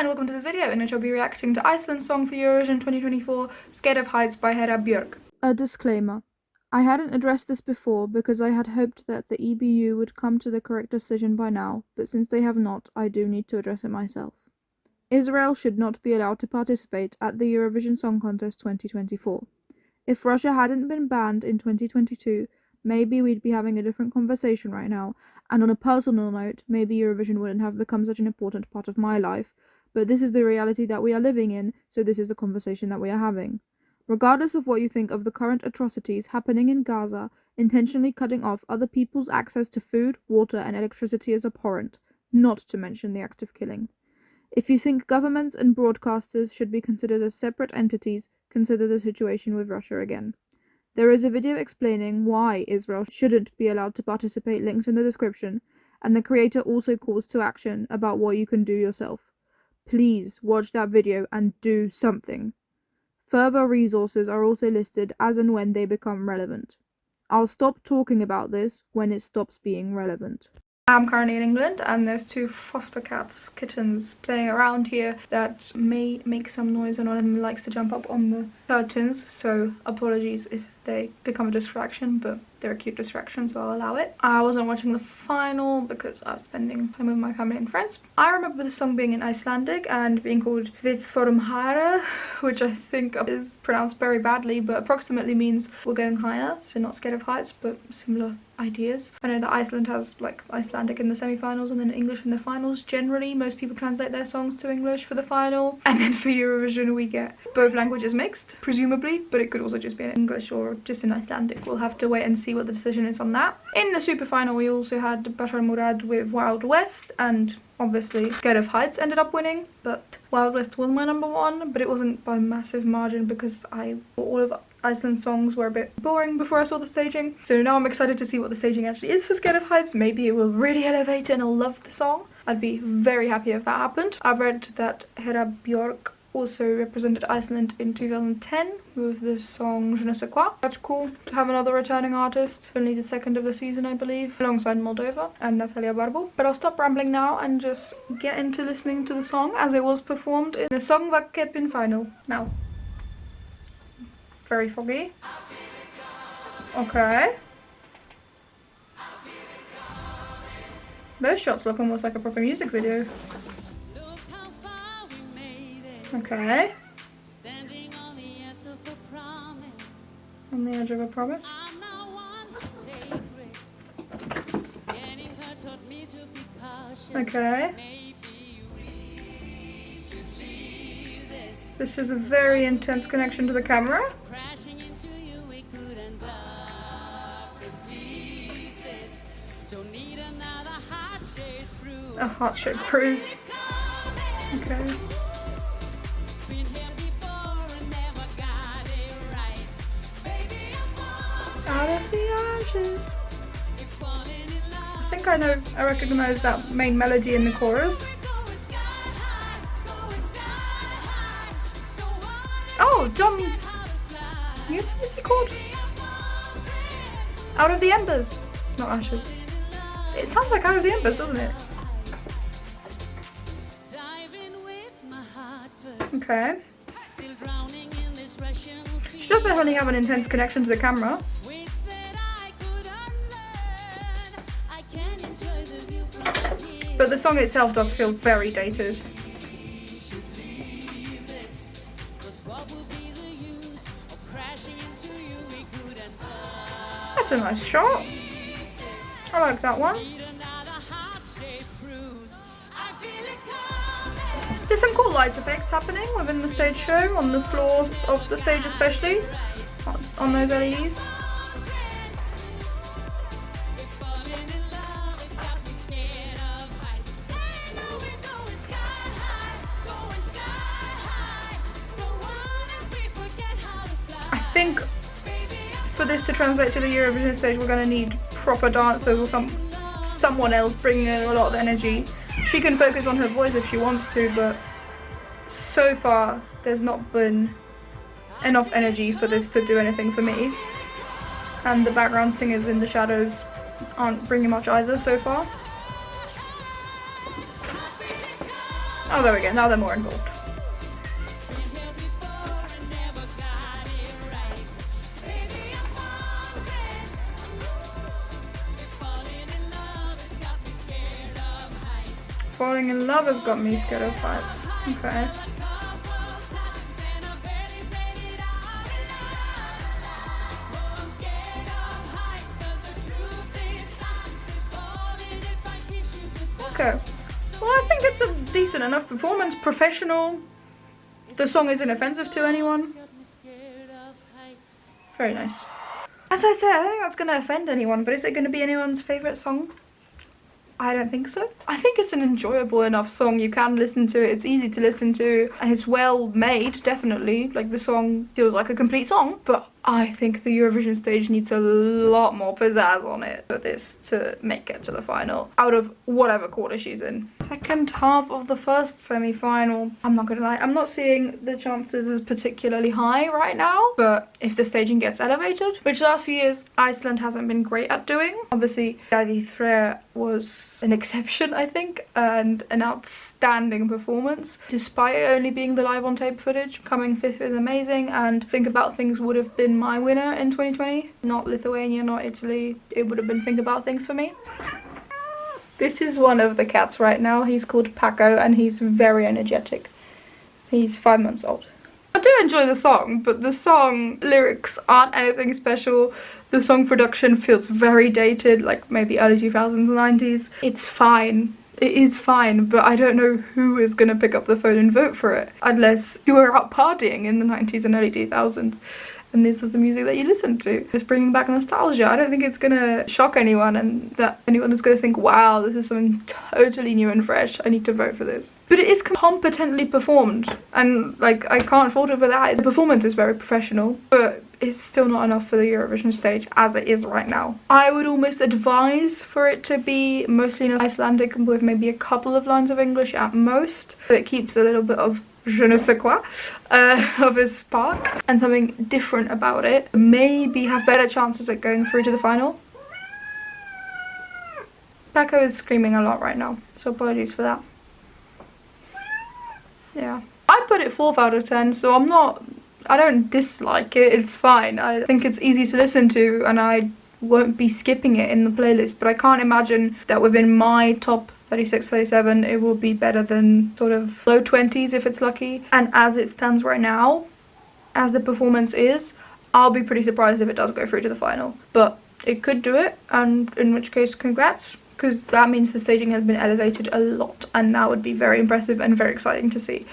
and welcome to this video in which I'll be reacting to Iceland's song for Eurovision 2024, Scared of Heights by Hera Bjork. A disclaimer. I hadn't addressed this before because I had hoped that the EBU would come to the correct decision by now, but since they have not, I do need to address it myself. Israel should not be allowed to participate at the Eurovision Song Contest 2024. If Russia hadn't been banned in 2022, maybe we'd be having a different conversation right now, and on a personal note, maybe Eurovision wouldn't have become such an important part of my life, but this is the reality that we are living in, so this is the conversation that we are having. Regardless of what you think of the current atrocities happening in Gaza, intentionally cutting off other people's access to food, water, and electricity is abhorrent, not to mention the act of killing. If you think governments and broadcasters should be considered as separate entities, consider the situation with Russia again. There is a video explaining why Israel shouldn't be allowed to participate linked in the description, and the creator also calls to action about what you can do yourself. Please watch that video and do something. Further resources are also listed as and when they become relevant. I'll stop talking about this when it stops being relevant. I'm currently in England and there's two foster kittens playing around here that may make some noise, and one of them likes to jump up on the curtains, so apologies if they become a distraction, but they're a cute distraction, so I'll allow it. I wasn't watching the final because I was spending time with my family and friends. I remember the song being in Icelandic and being called Við förum hærra, which I think is pronounced very badly, but approximately means we're going higher, so not scared of heights, but similar ideas. I know that Iceland has like Icelandic in the semi-finals and then English in the finals. Generally, most people translate their songs to English for the final, and then for Eurovision we get both languages mixed, presumably, but it could also just be in English or just in Icelandic. We'll have to wait and see what the decision is on that. In the super final we also had Bashar Murad with Wild West, and obviously Scared of Heights ended up winning, but Wild West was my number one, but it wasn't by massive margin because I thought all of Iceland's songs were a bit boring before I saw the staging. So now I'm excited to see what the staging actually is for Scared of Heights. Maybe it will really elevate it and I'll love the song. I'd be very happy if that happened. I've read that Hera Bjork also represented Iceland in 2010 with the song Je ne sais quoi. That's cool to have another returning artist, only the second of the season I believe, alongside Moldova and Natalia Barbu. But I'll stop rambling now and just get into listening to the song as it was performed in the Songvakeppnin final. Now. Very foggy. Okay. Those shots look almost like a proper music video. Okay. On the edge of a promise. Okay. This is a very intense connection to the camera. A heart-shaped cruise. Okay. Out of the ashes. I think I recognize that main melody in the chorus. Oh, John. What is he called? Out of the Embers, not Ashes. It sounds like Out of the Embers, doesn't it? Okay. She does definitely have an intense connection to the camera. But the song itself does feel very dated. That's a nice shot. I like that one. There's some cool light effects happening within the stage show, on the floor of the stage especially, on those LEDs. I think for this to translate to the Eurovision stage we're going to need proper dancers or someone else bringing in a lot of energy. She can focus on her voice if she wants to, but so far there's not been enough energy for this to do anything for me. And the background singers in the shadows aren't bringing much either so far. Oh, there we go, now they're more involved. Falling in love has got me scared of heights. Okay. Okay. Well, I think it's a decent enough performance. Professional. The song isn't offensive to anyone. Very nice. As I said, I don't think that's going to offend anyone, but is it going to be anyone's favourite song? I don't think so. I think it's an enjoyable enough song. You can listen to it. It's easy to listen to and it's well made, definitely. Like, the song feels like a complete song, but I think the Eurovision stage needs a lot more pizzazz on it for this to make it to the final out of whatever quarter she's in. Second half of the first semi-final. I'm not gonna lie, I'm not seeing the chances as particularly high right now, but if the staging gets elevated, which the last few years Iceland hasn't been great at doing. Obviously, Daði Freyr was an exception, I think, and an outstanding performance, despite it only being the live on tape footage. Coming fifth is amazing, and Think About Things would have been my winner in 2020. Not Lithuania, not Italy. It would have been Think About Things for me. This is one of the cats right now. He's called Paco and he's very energetic. He's 5 months old. I do enjoy the song, but the song lyrics aren't anything special. The song production feels very dated, like maybe early 2000s, 90s. It's fine. It is fine, but I don't know who is going to pick up the phone and vote for it. Unless you were out partying in the 90s and early 2000s. And this is the music that you listen to. It's bringing back nostalgia. I don't think it's gonna shock anyone and that anyone is gonna think, wow, this is something totally new and fresh. I need to vote for this. But it is competently performed. And like, I can't fault it for that. The performance is very professional, but it's still not enough for the Eurovision stage as it is right now. I would almost advise for it to be mostly in Icelandic with maybe a couple of lines of English at most. So it keeps a little bit of je ne sais quoi of a spark and something different about it. Maybe have better chances at going through to the final. Paco is screaming a lot right now, so apologies for that. Yeah. I put it 4 out of 10, so I don't dislike it, it's fine. I think it's easy to listen to and I won't be skipping it in the playlist, but I can't imagine that within my top 36, 37, it will be better than sort of low 20s if it's lucky. And as it stands right now, as the performance is, I'll be pretty surprised if it does go through to the final. But it could do it, and in which case, congrats, because that means the staging has been elevated a lot, and that would be very impressive and very exciting to see.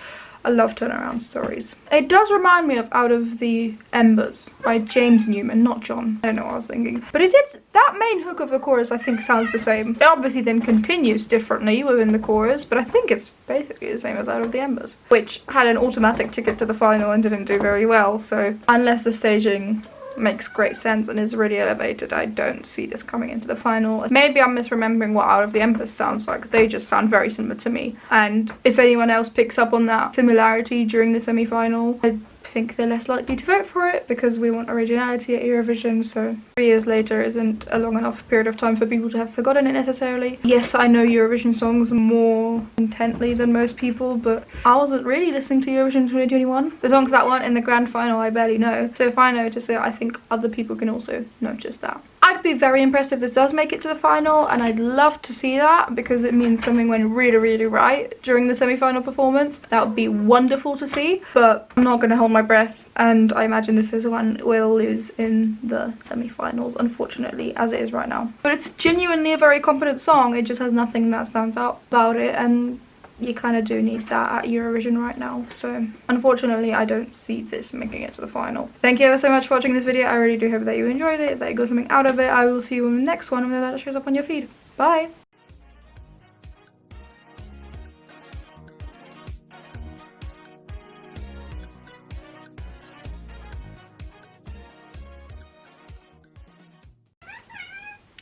I love turnaround stories. It does remind me of Out of the Embers by James Newman, not John. I don't know what I was thinking. But it did, that main hook of the chorus I think sounds the same. It obviously then continues differently within the chorus, but I think it's basically the same as Out of the Embers, which had an automatic ticket to the final and didn't do very well, so unless the staging makes great sense and is really elevated, I don't see this coming into the final. Maybe I'm misremembering what Out of the Embers sounds like. They just sound very similar to me, and if anyone else picks up on that similarity during the semi-final, I think they're less likely to vote for it because we want originality at Eurovision, so 3 years later isn't a long enough period of time for people to have forgotten it necessarily. Yes, I know Eurovision songs more intently than most people, but I wasn't really listening to Eurovision 2021. The songs that weren't in the grand final I barely know, so if I notice it, I think other people can also notice that. I'd be very impressed if this does make it to the final, and I'd love to see that because it means something went really, really right during the semi-final performance. That would be wonderful to see, but I'm not going to hold my breath, and I imagine this is one we'll lose in the semi-finals, unfortunately, as it is right now. But it's genuinely a very competent song. It just has nothing that stands out about it, and you kind of do need that at Eurovision right now, so unfortunately I don't see this making it to the final. Thank you ever so much for watching this video. I really do hope that you enjoyed it, that you got something out of it. I will see you in the next one and that shows up on your feed. Bye!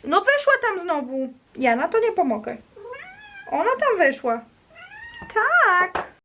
No wyszła tam znowu. Ja na to nie pomogę. Ona tam wyszła.